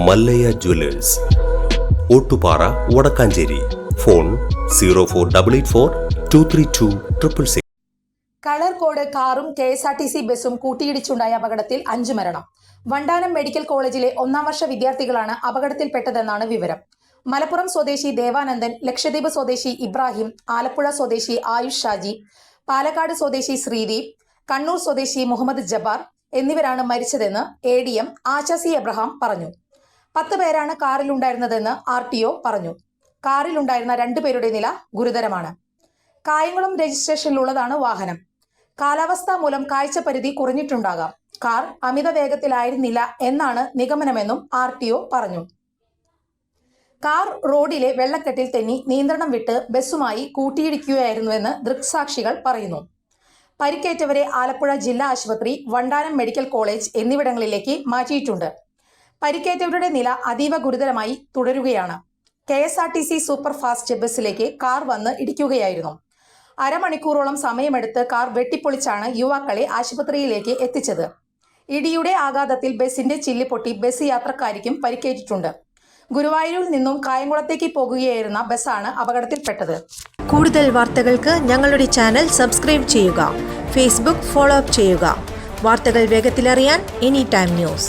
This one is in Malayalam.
മല്ലയ്യ ജ്വല്ലേഴ്സ്, ഓട്ടുപാറ, വടക്കാഞ്ചേരി. ഫോൺ 04884232666. കളർകോട് കാറും KSRTC ബസും കൂട്ടിയിടിച്ചുണ്ടായ അപകടത്തിൽ 5 മരണം. വണ്ടാനം മെഡിക്കൽ കോളേജിലെ 1ാം വർഷ വിദ്യാർത്ഥികളാണ് അപകടത്തിൽപ്പെട്ടതെന്നാണ് വിവരം. മലപ്പുറം സ്വദേശി ദേവാനന്ദൻ, ലക്ഷദ്വീപ് സ്വദേശി ഇബ്രാഹിം, ആലപ്പുഴ സ്വദേശി ആയുഷ് ഷാജി, പാലക്കാട് സ്വദേശി ശ്രീദീപ്, കണ്ണൂർ സ്വദേശി മുഹമ്മദ് ജബ്ബാർ എന്നിവരാണ് മരിച്ചതെന്ന് ADM ആശ സി എബ്രഹാം പറഞ്ഞു. 10 പേരാണ് കാറിലുണ്ടായിരുന്നതെന്ന് RTO പറഞ്ഞു. കാറിലുണ്ടായിരുന്ന 2 പേരുടെ നില ഗുരുതരമാണ്. കായംകുളം രജിസ്ട്രേഷനിലുള്ളതാണ് വാഹനം. കാലാവസ്ഥ മൂലം കാഴ്ചപരിധി കുറഞ്ഞിട്ടുണ്ടാകാം. കാർ അമിത വേഗത്തിലായിരുന്നില്ല എന്നാണ് നിഗമനമെന്നും RTO പറഞ്ഞു. കാർ റോഡിലെ വെള്ളക്കെട്ടിൽ തെന്നി നിയന്ത്രണം വിട്ട് ബസ്സുമായി കൂട്ടിയിടിക്കുകയായിരുന്നുവെന്ന് ദൃക്സാക്ഷികൾ പറയുന്നു. പരിക്കേറ്റവരെ ആലപ്പുഴ ജില്ലാ ആശുപത്രി, വണ്ടാനം മെഡിക്കൽ കോളേജ് എന്നിവിടങ്ങളിലേക്ക് മാറ്റിയിട്ടുണ്ട്. പരിക്കേറ്റവരുടെ നില അതീവ ഗുരുതരമായി തുടരുകയാണ്. KSRTC സൂപ്പർ ഫാസ്റ്റ് ബസ്സിലേക്ക് കാർ വന്ന് ഇടിക്കുകയായിരുന്നു. അരമണിക്കൂറോളം സമയമെടുത്ത് കാർ വെട്ടിപ്പൊളിച്ചാണ് യുവാക്കളെ ആശുപത്രിയിലേക്ക് എത്തിച്ചത്. ഇടിയുടെ ആഘാതത്തിൽ ബസിന്റെ ചില്ല് പൊട്ടി ബസ് യാത്രക്കാരിക്കും പരിക്കേറ്റിട്ടുണ്ട്. ഗുരുവായൂരിൽ നിന്നും കായംകുളത്തേക്ക് പോകുകയായിരുന്ന ബസ്സാണ് അപകടത്തിൽപ്പെട്ടത്. കൂടുതൽ വാർത്തകൾക്ക് ഞങ്ങളുടെ ചാനൽ സബ്സ്ക്രൈബ് ചെയ്യുക. ഫേസ്ബുക്ക് ഫോളോ അപ്പ് ചെയ്യുക. വാർത്തകൾ വേഗത്തിലറിയാൻ Anytime News.